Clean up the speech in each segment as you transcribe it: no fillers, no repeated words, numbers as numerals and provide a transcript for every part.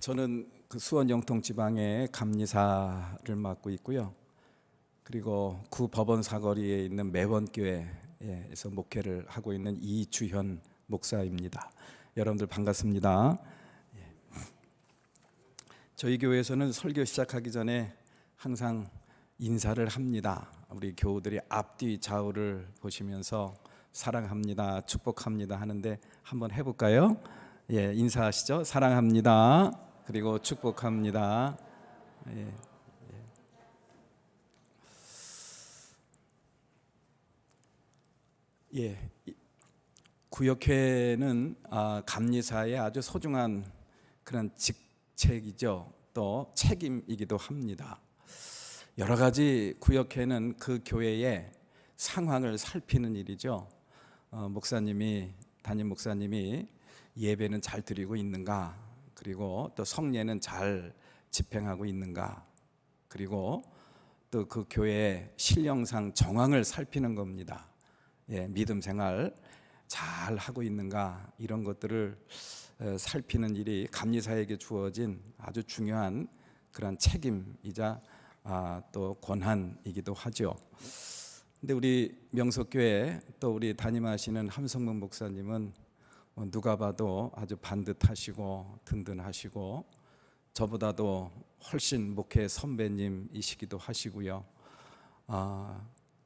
저는 그 수원 영통 지방의 감리사를 맡고 있고요. 그리고 구 법원 사거리에 있는 매원교회에서 목회를 하고 있는 이주현 목사입니다. 여러분들 반갑습니다. 저희 교회에서는 설교 시작하기 전에 항상 인사를 합니다. 우리 교우들이 앞뒤 좌우를 보시면서 사랑합니다, 축복합니다 하는데 한번 해볼까요? 인사하시죠. 사랑합니다. 그리고 축복합니다. 구역회는 감리사의 아주 소중한 그런 직책이죠. 또 책임이기도 합니다. 여러 가지 구역회는 그 교회의 상황을 살피는 일이죠. 담임 목사님이 예배는 잘 드리고 있는가, 그리고 또 성례는 잘 집행하고 있는가, 그리고 또 그 교회의 신령상 정황을 살피는 겁니다. 믿음 생활 잘 하고 있는가, 이런 것들을 살피는 일이 감리사에게 주어진 아주 중요한 그런 책임이자 또 권한이기도 하죠. 근데 우리 명석교회 또 우리 담임하시는 함성문 목사님은 누가 봐도 아주 반듯하시고 든든하시고 저보다도 훨씬 목회 선배님이시기도 하시고요.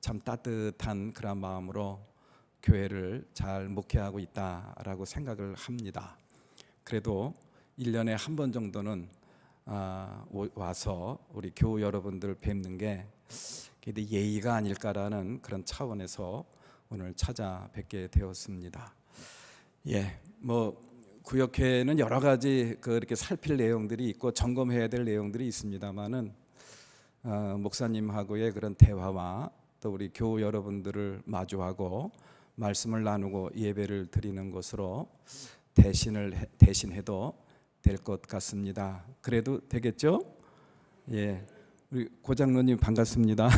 참 따뜻한 그런 마음으로 교회를 잘 목회하고 있다라고 생각을 합니다. 그래도 1년에 한 번 정도는 와서 우리 교우 여러분들 뵙는 게 예의가 아닐까라는 그런 차원에서 오늘 찾아뵙게 되었습니다. 구역회는 여러 가지 이렇게 살필 내용들이 있고 점검해야 될 내용들이 있습니다만은 목사님하고의 그런 대화와 또 우리 교우 여러분들을 마주하고 말씀을 나누고 예배를 드리는 것으로 대신해도 될 것 같습니다. 그래도 되겠죠? 우리 고장로님 반갑습니다.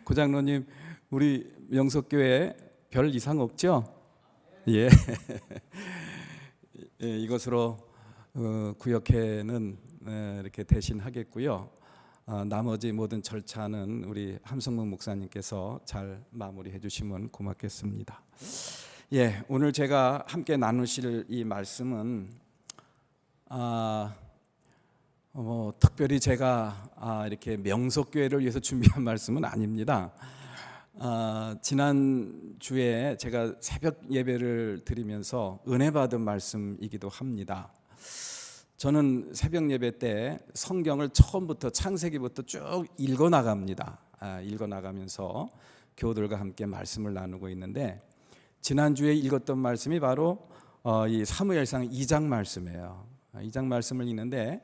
고장로님, 우리 명석교회 별 이상 없죠? 이것으로 구역회는 이렇게 대신하겠고요. 나머지 모든 절차는 우리 함성문 목사님께서 잘 마무리해 주시면 고맙겠습니다. 오늘 제가 함께 나누실 이 말씀은 특별히 제가 이렇게 명석교회를 위해서 준비한 말씀은 아닙니다. 지난 주에 제가 새벽 예배를 드리면서 은혜 받은 말씀이기도 합니다. 저는 새벽 예배 때 성경을 처음부터 창세기부터 쭉 읽어 나갑니다. 읽어 나가면서 교우들과 함께 말씀을 나누고 있는데 지난 주에 읽었던 말씀이 바로 이 사무엘상 2장 말씀이에요. 2장 말씀을 읽는데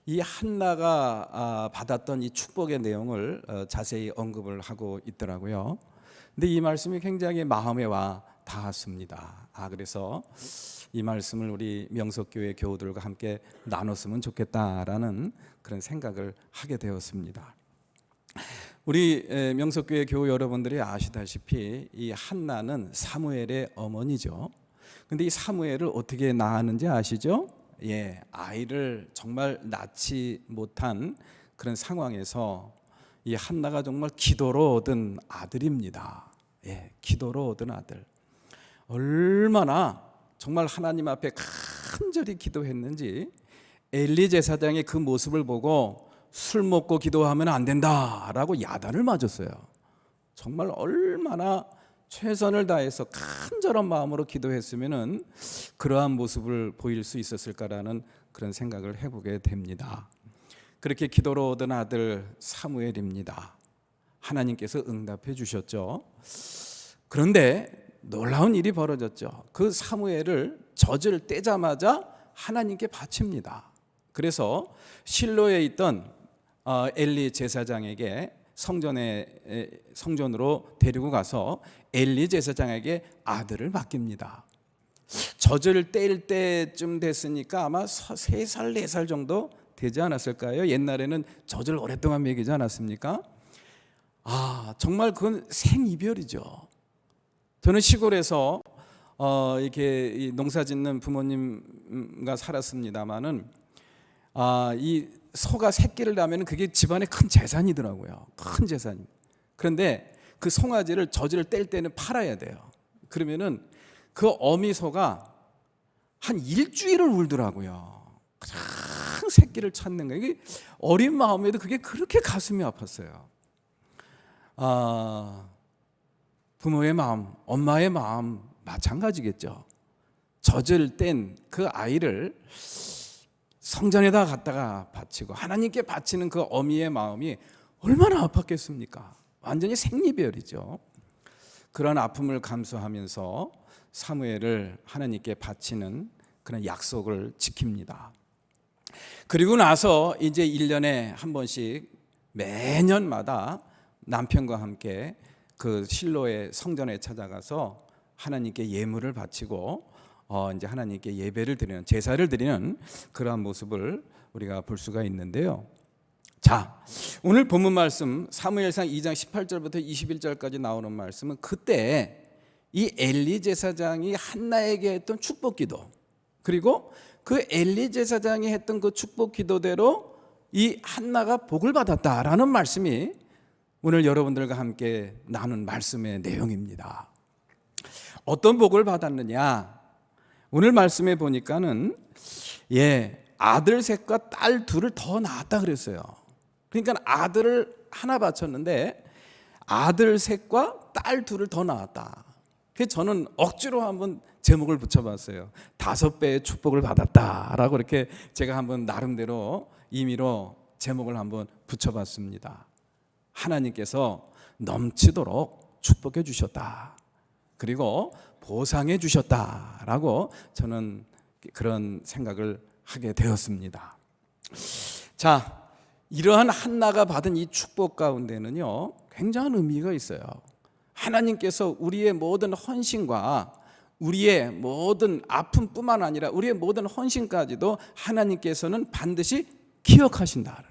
이 한나가 받았던 이 축복의 내용을 자세히 언급을 하고 있더라고요. 근데 이 말씀이 굉장히 마음에 와 닿았습니다. 그래서 이 말씀을 우리 명석교회 교우들과 함께 나눴으면 좋겠다라는 그런 생각을 하게 되었습니다. 우리 명석교회 교우 여러분들이 아시다시피 이 한나는 사무엘의 어머니죠. 근데 이 사무엘을 어떻게 낳았는지 아시죠? 아이를 정말 낳지 못한 그런 상황에서 이 한나가 정말 기도로 얻은 아들입니다. 기도로 얻은 아들. 얼마나 정말 하나님 앞에 간절히 기도했는지 엘리 제사장의 그 모습을 보고 술 먹고 기도하면 안 된다라고 야단을 맞았어요. 정말 얼마나 최선을 다해서 간절한 마음으로 기도했으면은 그러한 모습을 보일 수 있었을까라는 그런 생각을 해보게 됩니다. 그렇게 기도로 얻은 아들 사무엘입니다. 하나님께서 응답해 주셨죠. 그런데 놀라운 일이 벌어졌죠. 그 사무엘을 젖을 떼자마자 하나님께 바칩니다. 그래서 실로에 있던 엘리 제사장에게 성전으로 데리고 가서 엘리 제사장에게 아들을 맡깁니다. 젖을 뗄 때쯤 됐으니까 아마 3살, 4살 정도 되지 않았을까요? 옛날에는 젖을 오랫동안 먹이지 않았습니까? 정말 그건 생이별이죠. 저는 시골에서 이렇게 농사 짓는 부모님과 살았습니다마는 이 소가 새끼를 낳으면 그게 집안의 큰 재산이더라고요. 큰 재산. 그런데 그 송아지를 젖을 뗄 때는 팔아야 돼요. 그러면은 그 어미 소가 한 일주일을 울더라고요. 그냥 새끼를 찾는 거예요. 이게 어린 마음에도 그게 그렇게 가슴이 아팠어요. 부모의 마음, 엄마의 마음 마찬가지겠죠. 젖을 뗀 그 아이를 성전에다 갖다가 바치고 하나님께 바치는 그 어미의 마음이 얼마나 아팠겠습니까? 완전히 생리별이죠. 그런 아픔을 감수하면서 사무엘을 하나님께 바치는 그런 약속을 지킵니다. 그리고 나서 이제 1년에 한 번씩 매년마다 남편과 함께 그 실로의 성전에 찾아가서 하나님께 예물을 바치고 이제 하나님께 예배를 드리는, 제사를 드리는 그러한 모습을 우리가 볼 수가 있는데요. 자, 오늘 본문 말씀 사무엘상 2장 18절부터 21절까지 나오는 말씀은 그때 이 엘리 제사장이 한나에게 했던 축복 기도, 그리고 그 엘리 제사장이 했던 그 축복 기도대로 이 한나가 복을 받았다라는 말씀이 오늘 여러분들과 함께 나눈 말씀의 내용입니다. 어떤 복을 받았느냐? 오늘 말씀에 보니까는 아들 셋과 딸 둘을 더 낳았다 그랬어요. 그러니까 아들을 하나 바쳤는데 아들 셋과 딸 둘을 더 낳았다. 그래서 저는 억지로 한번 제목을 붙여봤어요. 5배의 축복을 받았다라고 이렇게 제가 한번 나름대로 임의로 제목을 한번 붙여봤습니다. 하나님께서 넘치도록 축복해 주셨다. 그리고 보상해 주셨다라고 저는 그런 생각을 하게 되었습니다. 자, 이러한 한나가 받은 이 축복 가운데는요, 굉장한 의미가 있어요. 하나님께서 우리의 모든 헌신과 우리의 모든 아픔뿐만 아니라 우리의 모든 헌신까지도 하나님께서는 반드시 기억하신다.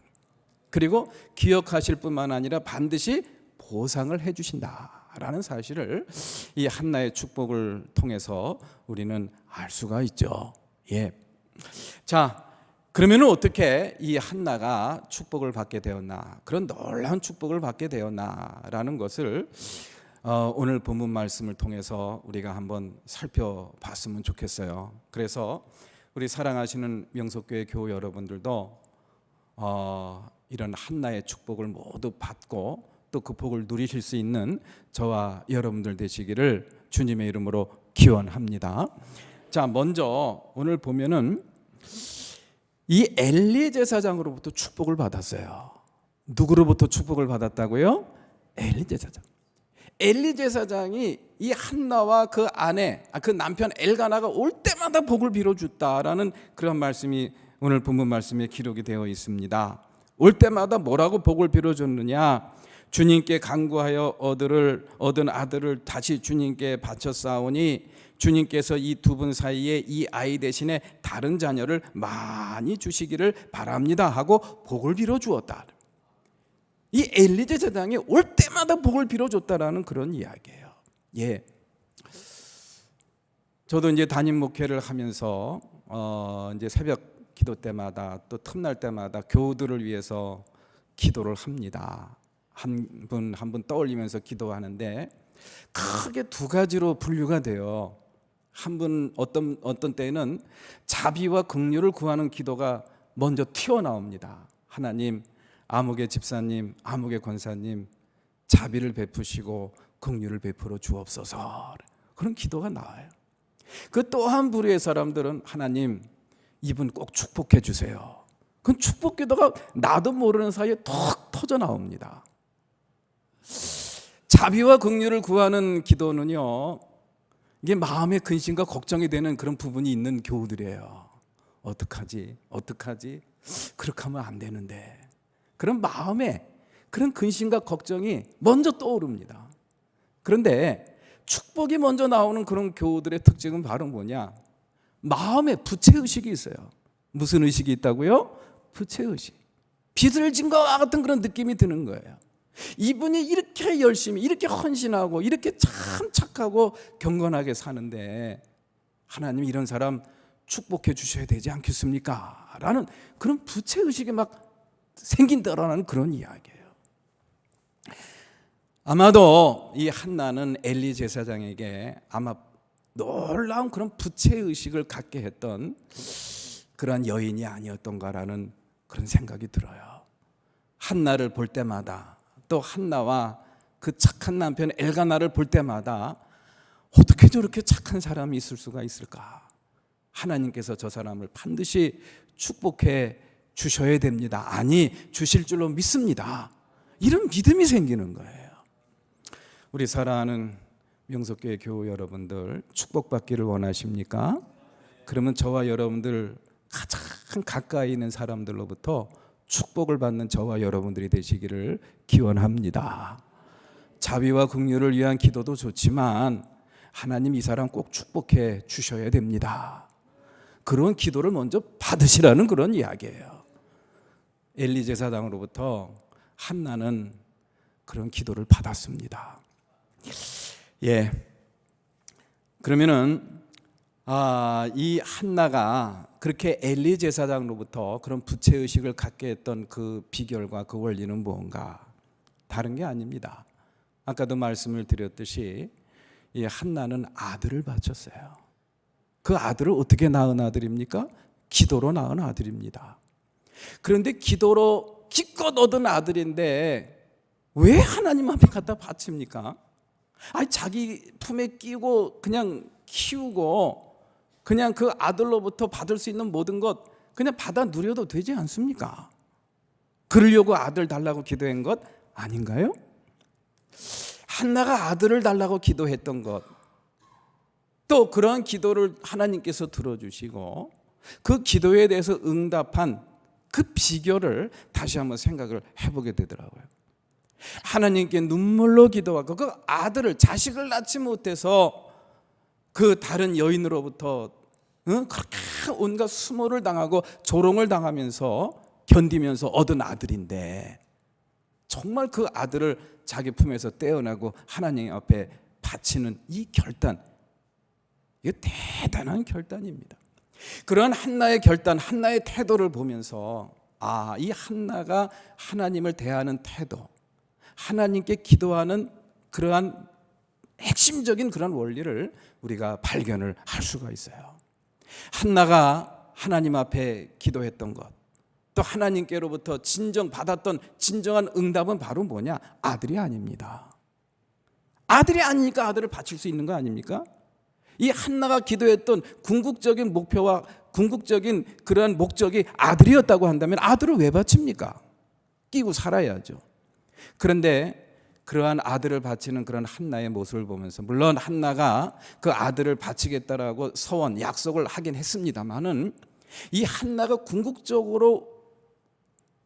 그리고 기억하실 뿐만 아니라 반드시 보상을 해 주신다라는 사실을 이 한나의 축복을 통해서 우리는 알 수가 있죠. 자, 그러면 어떻게 이 한나가 축복을 받게 되었나, 그런 놀라운 축복을 받게 되었나라는 것을 오늘 본문 말씀을 통해서 우리가 한번 살펴봤으면 좋겠어요. 그래서 우리 사랑하시는 명석교회 교우 여러분들도 이런 한나의 축복을 모두 받고 또 그 복을 누리실 수 있는 저와 여러분들 되시기를 주님의 이름으로 기원합니다. 자, 먼저 오늘 보면은 이 엘리 제사장으로부터 축복을 받았어요. 누구로부터 축복을 받았다고요? 엘리 제사장. 엘리 제사장이 이 한나와 그 아내, 그 남편 엘가나가 올 때마다 복을 빌어줬다라는 그런 말씀이 오늘 본문 말씀에 기록이 되어 있습니다. 올 때마다 뭐라고 복을 빌어줬느냐? 주님께 간구하여 얻은 아들을 다시 주님께 바쳤사오니 주님께서 이 두 분 사이에 이 아이 대신에 다른 자녀를 많이 주시기를 바랍니다 하고 복을 빌어주었다. 이 엘리 제사장이 올 때마다 복을 빌어줬다라는 그런 이야기예요. 저도 이제 담임 목회를 하면서 이제 새벽 기도 때마다 또 틈날 때마다 교우들을 위해서 기도를 합니다. 한 분 한 분 떠올리면서 기도하는데 크게 두 가지로 분류가 돼요. 한 분 어떤 때는 자비와 긍휼을 구하는 기도가 먼저 튀어나옵니다. 하나님, 아무개 집사님, 아무개 권사님 자비를 베푸시고 긍휼을 베풀어 주옵소서. 그런 기도가 나와요. 그 또 한 부류의 사람들은 하나님, 이분 꼭 축복해 주세요. 그 축복 기도가 나도 모르는 사이에 턱 터져 나옵니다. 자비와 긍휼을 구하는 기도는요, 이게 마음의 근심과 걱정이 되는 그런 부분이 있는 교우들이에요. 어떡하지? 그렇게 하면 안 되는데. 그런 마음에 그런 근심과 걱정이 먼저 떠오릅니다. 그런데 축복이 먼저 나오는 그런 교우들의 특징은 바로 뭐냐? 마음에 부채의식이 있어요. 무슨 의식이 있다고요? 부채의식. 빚을 진 것과 같은 그런 느낌이 드는 거예요. 이분이 이렇게 열심히, 이렇게 헌신하고, 이렇게 참 착하고 경건하게 사는데 하나님 이런 사람 축복해 주셔야 되지 않겠습니까? 라는 그런 부채의식이 막 생긴다라는 그런 이야기예요. 아마도 이 한나는 엘리 제사장에게 아마 놀라운 그런 부채의식을 갖게 했던 그러한 여인이 아니었던가라는 그런 생각이 들어요. 한나를 볼 때마다, 또 한나와 그 착한 남편 엘가나를 볼 때마다 어떻게 저렇게 착한 사람이 있을 수가 있을까? 하나님께서 저 사람을 반드시 축복해 주셔야 됩니다. 아니, 주실 줄로 믿습니다. 이런 믿음이 생기는 거예요. 우리 사랑하는 명석교회 교우 여러분들, 축복받기를 원하십니까? 그러면 저와 여러분들 가장 가까이 있는 사람들로부터 축복을 받는 저와 여러분들이 되시기를 기원합니다. 자비와 긍휼을 위한 기도도 좋지만 하나님 이 사람 꼭 축복해 주셔야 됩니다. 그런 기도를 먼저 받으시라는 그런 이야기예요. 엘리 제사장으로부터 한나는 그런 기도를 받았습니다. 예. 그러면은 이 한나가 그렇게 엘리 제사장으로부터 그런 부채의식을 갖게 했던 그 비결과 그 원리는 무언가? 다른 게 아닙니다. 아까도 말씀을 드렸듯이 이 한나는 아들을 바쳤어요. 그 아들을 어떻게 낳은 아들입니까? 기도로 낳은 아들입니다. 그런데 기도로 기껏 얻은 아들인데 왜 하나님 앞에 갖다 바칩니까? 아니, 자기 품에 끼고 그냥 키우고 그냥 그 아들로부터 받을 수 있는 모든 것 그냥 받아 누려도 되지 않습니까? 그러려고 아들 달라고 기도한 것 아닌가요? 한나가 아들을 달라고 기도했던 것, 또 그런 기도를 하나님께서 들어주시고 그 기도에 대해서 응답한 그 비결을 다시 한번 생각을 해보게 되더라고요. 하나님께 눈물로 기도하고 그 아들을, 자식을 낳지 못해서 그 다른 여인으로부터 그렇게 온갖 수모를 당하고 조롱을 당하면서 견디면서 얻은 아들인데 정말 그 아들을 자기 품에서 떼어내고 하나님 앞에 바치는 이 결단, 이게 대단한 결단입니다. 그런 한나의 결단, 한나의 태도를 보면서 이 한나가 하나님을 대하는 태도, 하나님께 기도하는 그러한 핵심적인 그런 원리를 우리가 발견을 할 수가 있어요. 한나가 하나님 앞에 기도했던 것, 또 하나님께로부터 받았던 진정한 응답은 바로 뭐냐? 아들이 아닙니다. 아들이 아니니까 아들을 바칠 수 있는 거 아닙니까? 이 한나가 기도했던 궁극적인 목표와 궁극적인 그러한 목적이 아들이었다고 한다면 아들을 왜 바칩니까? 끼고 살아야죠. 그런데 그러한 아들을 바치는 그런 한나의 모습을 보면서, 물론 한나가 그 아들을 바치겠다라고 서원, 약속을 하긴 했습니다만은 이 한나가 궁극적으로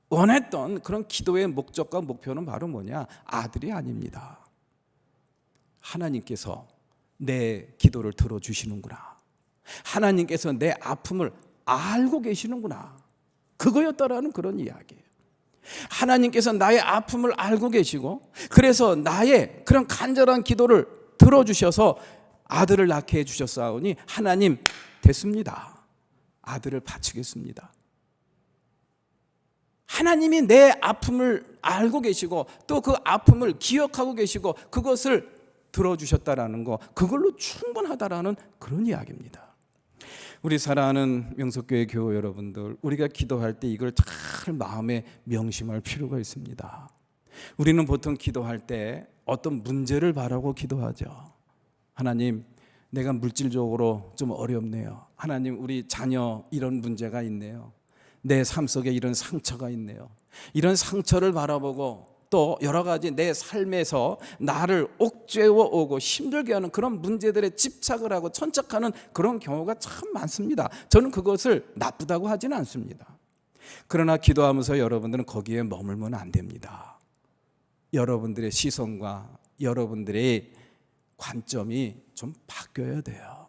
원했던 그런 기도의 목적과 목표는 바로 뭐냐? 아들이 아닙니다. 하나님께서 내 기도를 들어주시는구나. 하나님께서 내 아픔을 알고 계시는구나. 그거였다라는 그런 이야기예요. 하나님께서 나의 아픔을 알고 계시고 그래서 나의 그런 간절한 기도를 들어주셔서 아들을 낳게 해주셨사오니 하나님 됐습니다. 아들을 바치겠습니다. 하나님이 내 아픔을 알고 계시고 또 그 아픔을 기억하고 계시고 그것을 들어주셨다라는 거, 그걸로 충분하다라는 그런 이야기입니다. 우리 사랑하는 명석교회 교우 여러분들, 우리가 기도할 때 이걸 잘 마음에 명심할 필요가 있습니다. 우리는 보통 기도할 때 어떤 문제를 바라고 기도하죠. 하나님, 내가 물질적으로 좀 어렵네요. 하나님, 우리 자녀 이런 문제가 있네요. 내 삶 속에 이런 상처가 있네요. 이런 상처를 바라보고 또 여러 가지 내 삶에서 나를 옥죄어 오고 힘들게 하는 그런 문제들에 집착을 하고 천착하는 그런 경우가 참 많습니다. 저는 그것을 나쁘다고 하지는 않습니다. 그러나 기도하면서 여러분들은 거기에 머물면 안 됩니다. 여러분들의 시선과 여러분들의 관점이 좀 바뀌어야 돼요.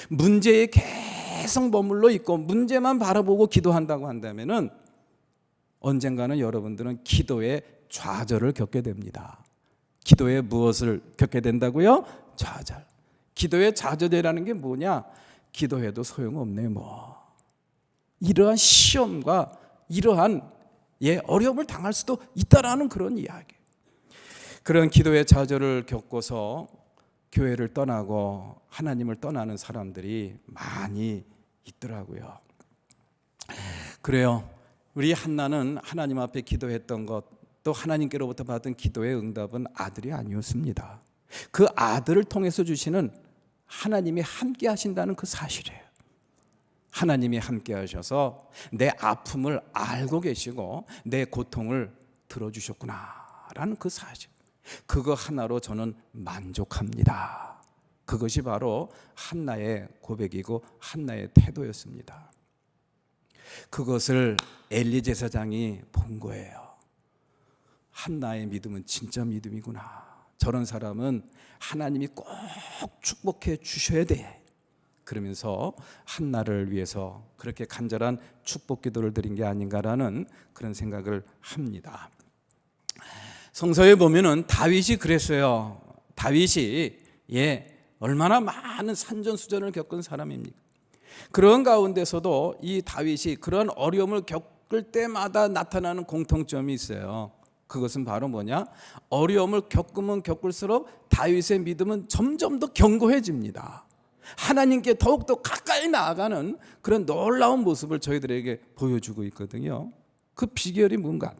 문제에 계속 머물러 있고 문제만 바라보고 기도한다고 한다면은 언젠가는 여러분들은 기도에 좌절을 겪게 됩니다. 기도에 무엇을 겪게 된다고요? 좌절. 기도에 좌절이라는 게 뭐냐? 기도해도 소용없네 뭐. 이러한 시험과 이러한 어려움을 당할 수도 있다라는 그런 이야기. 그런 기도의 좌절을 겪고서 교회를 떠나고 하나님을 떠나는 사람들이 많이 있더라고요. 그래요. 우리 한나는 하나님 앞에 기도했던 것, 또 하나님께로부터 받은 기도의 응답은 아들이 아니었습니다. 그 아들을 통해서 주시는 하나님이 함께 하신다는 그 사실이에요. 하나님이 함께 하셔서 내 아픔을 알고 계시고 내 고통을 들어주셨구나라는 그 사실, 그거 하나로 저는 만족합니다. 그것이 바로 한나의 고백이고 한나의 태도였습니다. 그것을 엘리 제사장이 본 거예요. 한나의 믿음은 진짜 믿음이구나. 저런 사람은 하나님이 꼭 축복해 주셔야 돼. 그러면서 한나를 위해서 그렇게 간절한 축복 기도를 드린 게 아닌가라는 그런 생각을 합니다. 성서에 보면은 다윗이 그랬어요. 다윗이 얼마나 많은 산전수전을 겪은 사람입니까? 그런 가운데서도 이 다윗이 그런 어려움을 겪을 때마다 나타나는 공통점이 있어요. 그것은 바로 뭐냐? 어려움을 겪으면 겪을수록 다윗의 믿음은 점점 더 견고해집니다. 하나님께 더욱더 가까이 나아가는 그런 놀라운 모습을 저희들에게 보여주고 있거든요. 그 비결이 뭔가?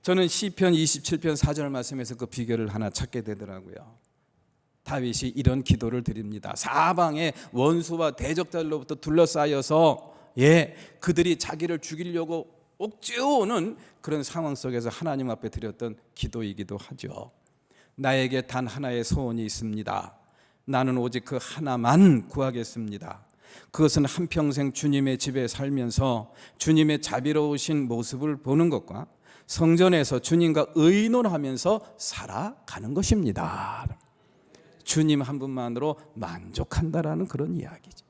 저는 시편 27편 4절 말씀에서 그 비결을 하나 찾게 되더라고요. 다윗이 이런 기도를 드립니다. 사방에 원수와 대적자들로부터 둘러싸여서 그들이 자기를 죽이려고 옥죄어오는 그런 상황 속에서 하나님 앞에 드렸던 기도이기도 하죠. 나에게 단 하나의 소원이 있습니다. 나는 오직 그 하나만 구하겠습니다. 그것은 한평생 주님의 집에 살면서 주님의 자비로우신 모습을 보는 것과 성전에서 주님과 의논하면서 살아가는 것입니다. 주님 한 분만으로 만족한다라는 그런 이야기죠.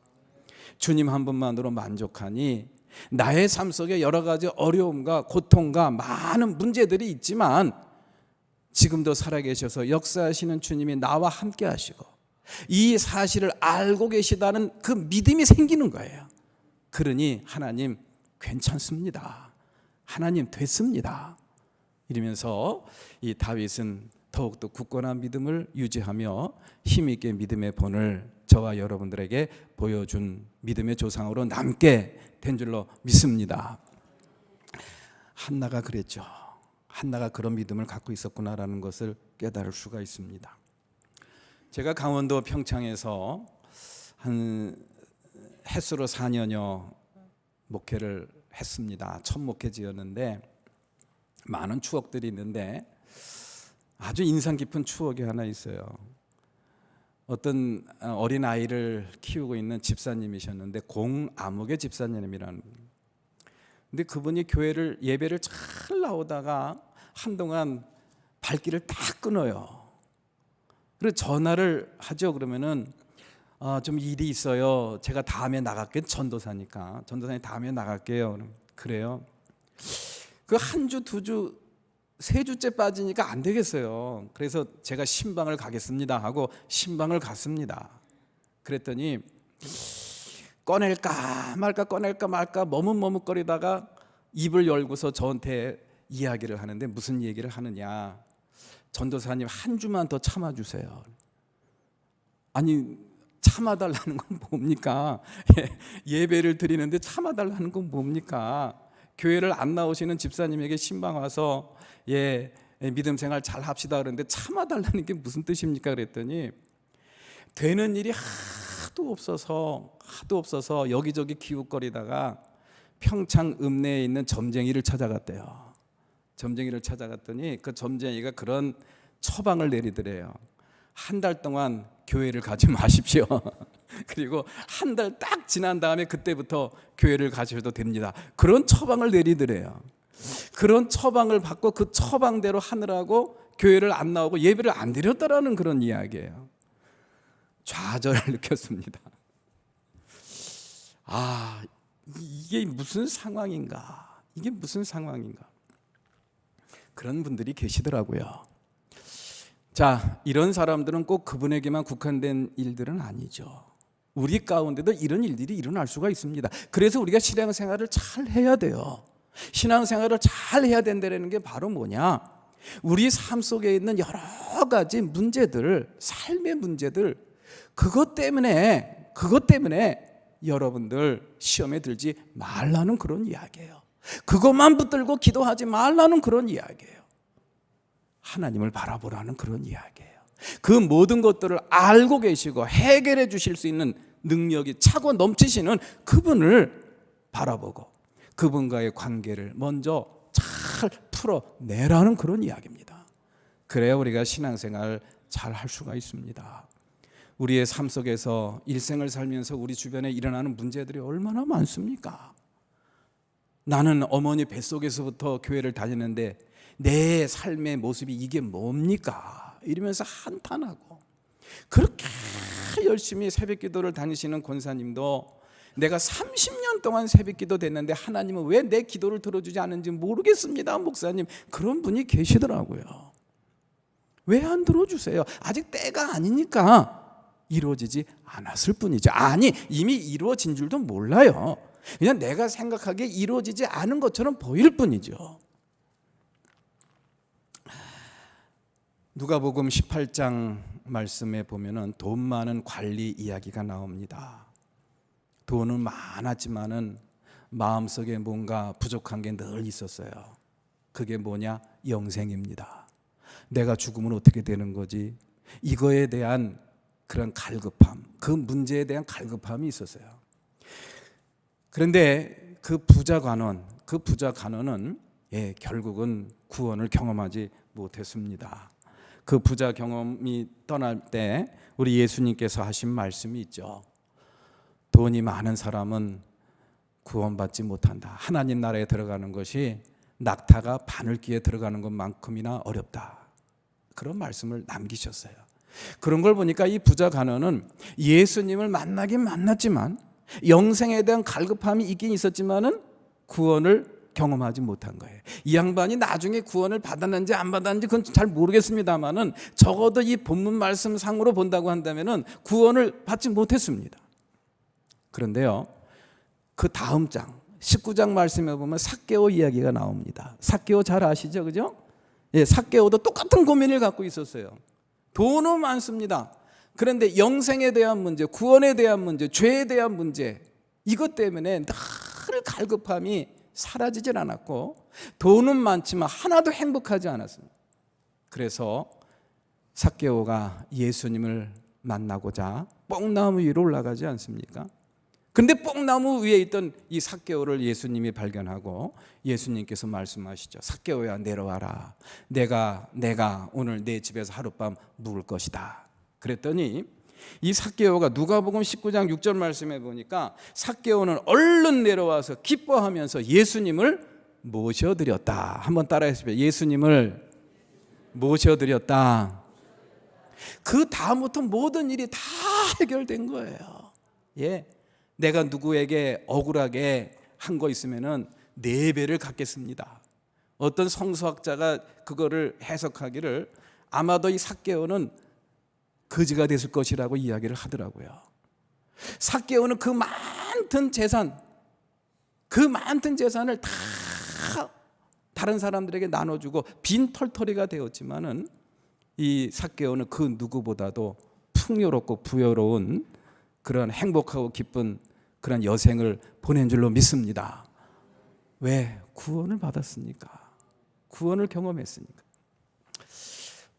주님 한 분만으로 만족하니 나의 삶 속에 여러 가지 어려움과 고통과 많은 문제들이 있지만 지금도 살아계셔서 역사하시는 주님이 나와 함께 하시고 이 사실을 알고 계시다는 그 믿음이 생기는 거예요. 그러니 하나님 괜찮습니다. 하나님 됐습니다. 이러면서 이 다윗은 더욱더 굳건한 믿음을 유지하며 힘있게 믿음의 본을 저와 여러분들에게 보여준 믿음의 조상으로 남게 된 줄로 믿습니다. 한나가 그랬죠. 한나가 그런 믿음을 갖고 있었구나라는 것을 깨달을 수가 있습니다. 제가 강원도 평창에서 한 햇수로 4년여 목회를 했습니다. 첫 목회지였는데 많은 추억들이 있는데 아주 인상 깊은 추억이 하나 있어요. 어떤 어린 아이를 키우고 있는 집사님이셨는데 공아무개 집사님이라는. 근데 그분이 교회를 예배를 잘 나오다가 한동안 발길을 딱 끊어요. 그래서 전화를 하죠. 그러면은 좀 일이 있어요. 제가 다음에 나갈게요. 전도사니까. 전도사님 다음에 나갈게요. 그럼 그래요. 그 한 주, 두 주, 세 주째 빠지니까 안 되겠어요. 그래서 제가 신방을 가겠습니다 하고 신방을 갔습니다. 그랬더니 꺼낼까 말까 머뭇머뭇거리다가 입을 열고서 저한테 이야기를 하는데 무슨 얘기를 하느냐. 전도사님 한 주만 더 참아주세요. 아니 참아달라는 건 뭡니까? 예배를 드리는데 참아달라는 건 뭡니까? 교회를 안 나오시는 집사님에게 신방 와서 믿음 생활 잘 합시다 그러는데 참아달라는 게 무슨 뜻입니까? 그랬더니 되는 일이 하도 없어서 여기저기 기웃거리다가 평창 읍내에 있는 점쟁이를 찾아갔대요. 점쟁이를 찾아갔더니 그 점쟁이가 그런 처방을 내리더래요. 한 달 동안 교회를 가지 마십시오. 그리고 한 달 딱 지난 다음에 그때부터 교회를 가셔도 됩니다. 그런 처방을 내리더래요. 그런 처방을 받고 그 처방대로 하느라고 교회를 안 나오고 예배를 안 드렸다라는 그런 이야기예요. 좌절을 느꼈습니다. 이게 무슨 상황인가? 이게 무슨 상황인가? 그런 분들이 계시더라고요. 자, 이런 사람들은 꼭 그분에게만 국한된 일들은 아니죠. 우리 가운데도 이런 일들이 일어날 수가 있습니다. 그래서 우리가 신앙생활을 잘 해야 돼요. 신앙생활을 잘 해야 된다는 게 바로 뭐냐? 우리 삶 속에 있는 여러 가지 문제들, 삶의 문제들, 그것 때문에 여러분들 시험에 들지 말라는 그런 이야기예요. 그것만 붙들고 기도하지 말라는 그런 이야기예요. 하나님을 바라보라는 그런 이야기예요. 그 모든 것들을 알고 계시고 해결해 주실 수 있는 능력이 차고 넘치시는 그분을 바라보고 그분과의 관계를 먼저 잘 풀어내라는 그런 이야기입니다. 그래야 우리가 신앙생활 잘 할 수가 있습니다. 우리의 삶 속에서 일생을 살면서 우리 주변에 일어나는 문제들이 얼마나 많습니까? 나는 어머니 뱃속에서부터 교회를 다니는데 내 삶의 모습이 이게 뭡니까? 이러면서 한탄하고, 그렇게 열심히 새벽기도를 다니시는 권사님도 내가 30년 동안 새벽기도 됐는데 하나님은 왜 내 기도를 들어주지 않는지 모르겠습니다, 목사님. 그런 분이 계시더라고요. 왜 안 들어주세요? 아직 때가 아니니까 이루어지지 않았을 뿐이죠. 아니, 이미 이루어진 줄도 몰라요. 그냥 내가 생각하기에 이루어지지 않은 것처럼 보일 뿐이죠. 누가복음 18장 말씀에 보면은 돈 많은 관리 이야기가 나옵니다. 돈은 많았지만은 마음속에 뭔가 부족한 게 늘 있었어요. 그게 뭐냐? 영생입니다. 내가 죽으면 어떻게 되는 거지? 이거에 대한 그런 갈급함, 그 문제에 대한 갈급함이 있었어요. 그런데 그 부자 간원은 결국은 구원을 경험하지 못했습니다. 그 부자 경험이 떠날 때 우리 예수님께서 하신 말씀이 있죠. 돈이 많은 사람은 구원받지 못한다. 하나님 나라에 들어가는 것이 낙타가 바늘귀에 들어가는 것만큼이나 어렵다. 그런 말씀을 남기셨어요. 그런 걸 보니까 이 부자 간원은 예수님을 만나긴 만났지만 영생에 대한 갈급함이 있긴 있었지만은 구원을 경험하지 못한 거예요. 이 양반이 나중에 구원을 받았는지 안 받았는지 그건 잘 모르겠습니다만은 적어도 이 본문 말씀상으로 본다고 한다면은 구원을 받지 못했습니다. 그런데요, 그 다음 장 19장 말씀에 보면 삭개오 이야기가 나옵니다. 삭개오 잘 아시죠, 그죠? 삭개오도 똑같은 고민을 갖고 있었어요. 돈은 많습니다. 그런데 영생에 대한 문제, 구원에 대한 문제, 죄에 대한 문제, 이것 때문에 늘 갈급함이 사라지질 않았고 돈은 많지만 하나도 행복하지 않았습니다. 그래서 삭개오가 예수님을 만나고자 뽕나무 위로 올라가지 않습니까? 근데 뽕나무 위에 있던 이 삭개오를 예수님이 발견하고 예수님께서 말씀하시죠. 삭개오야, 내려와라. 내가 오늘 내 집에서 하룻밤 묵을 것이다. 그랬더니 이 삭개오가 누가복음 19장 6절 말씀에 보니까 삭개오는 얼른 내려와서 기뻐하면서 예수님을 모셔드렸다. 한번 따라해주세요. 예수님을 모셔드렸다. 그 다음부터 모든 일이 다 해결된 거예요. 내가 누구에게 억울하게 한 거 있으면은 4배를 갚겠습니다. 어떤 성서학자가 그거를 해석하기를 아마도 이 삭개오는 거지가 됐을 것이라고 이야기를 하더라고요. 삭개오는 그 많던 재산을 다 다른 사람들에게 나눠주고 빈 털터리가 되었지만은 이 삭개오는 그 누구보다도 풍요롭고 부여로운 그런 행복하고 기쁜 그런 여생을 보낸 줄로 믿습니다. 왜? 구원을 받았으니까. 구원을 경험했으니까.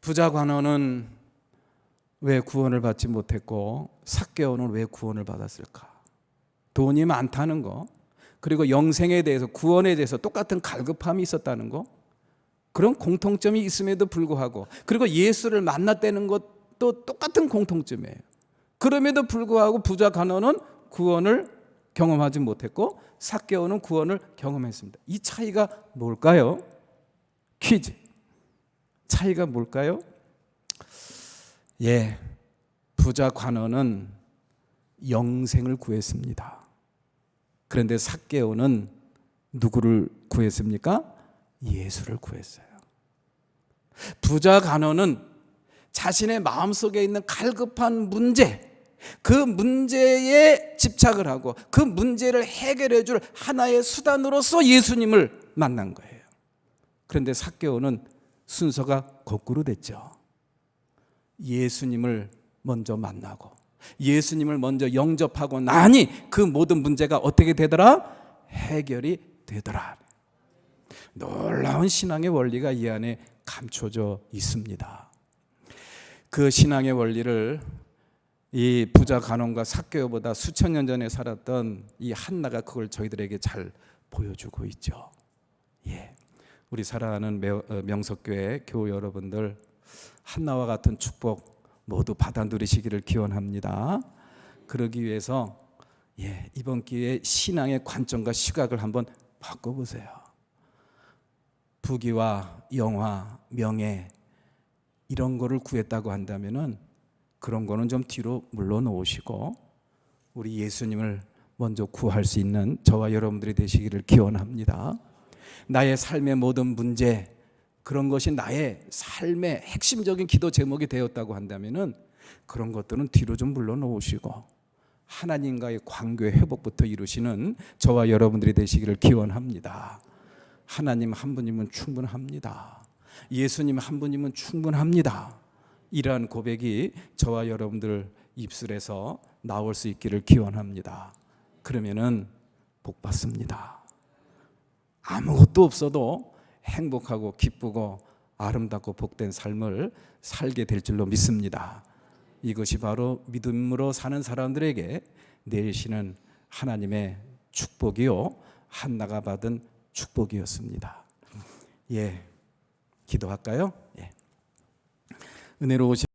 부자 관원은 왜 구원을 받지 못했고 삭개오는 왜 구원을 받았을까? 돈이 많다는 거, 그리고 영생에 대해서, 구원에 대해서 똑같은 갈급함이 있었다는 거, 그런 공통점이 있음에도 불구하고, 그리고 예수를 만났다는 것도 똑같은 공통점이에요. 그럼에도 불구하고 부자 간원은 구원을 경험하지 못했고 삭개오는 구원을 경험했습니다. 이 차이가 뭘까요? 퀴즈. 차이가 뭘까요? 부자 관원은 영생을 구했습니다. 그런데 삭개오는 누구를 구했습니까? 예수를 구했어요. 부자 관원은 자신의 마음속에 있는 갈급한 문제, 그 문제에 집착을 하고 그 문제를 해결해 줄 하나의 수단으로서 예수님을 만난 거예요. 그런데 삭개오는 순서가 거꾸로 됐죠. 예수님을 먼저 만나고 예수님을 먼저 영접하고 나니 그 모든 문제가 어떻게 되더라? 해결이 되더라. 놀라운 신앙의 원리가 이 안에 감춰져 있습니다. 그 신앙의 원리를 이 부자 간원과 삭개오보다 수천 년 전에 살았던 이 한나가 그걸 저희들에게 잘 보여주고 있죠. 예, 우리 사랑하는 명석교회 교우 여러분들, 한나와 같은 축복 모두 받아 누리시기를 기원합니다. 그러기 위해서 이번 기회에 신앙의 관점과 시각을 한번 바꿔보세요. 부귀와 영화, 명예 이런 거를 구했다고 한다면은 그런 거는 좀 뒤로 물러놓으시고 우리 예수님을 먼저 구할 수 있는 저와 여러분들이 되시기를 기원합니다. 나의 삶의 모든 문제, 그런 것이 나의 삶의 핵심적인 기도 제목이 되었다고 한다면은 그런 것들은 뒤로 좀 물러놓으시고 하나님과의 관계 회복부터 이루시는 저와 여러분들이 되시기를 기원합니다. 하나님 한 분이면 충분합니다. 예수님 한 분이면 충분합니다. 이러한 고백이 저와 여러분들 입술에서 나올 수 있기를 기원합니다. 그러면은 복 받습니다. 아무것도 없어도 행복하고 기쁘고 아름답고 복된 삶을 살게 될 줄로 믿습니다. 이것이 바로 믿음으로 사는 사람들에게 내리시는 하나님의 축복이요, 한나가 받은 축복이었습니다. 기도할까요? 은혜로우신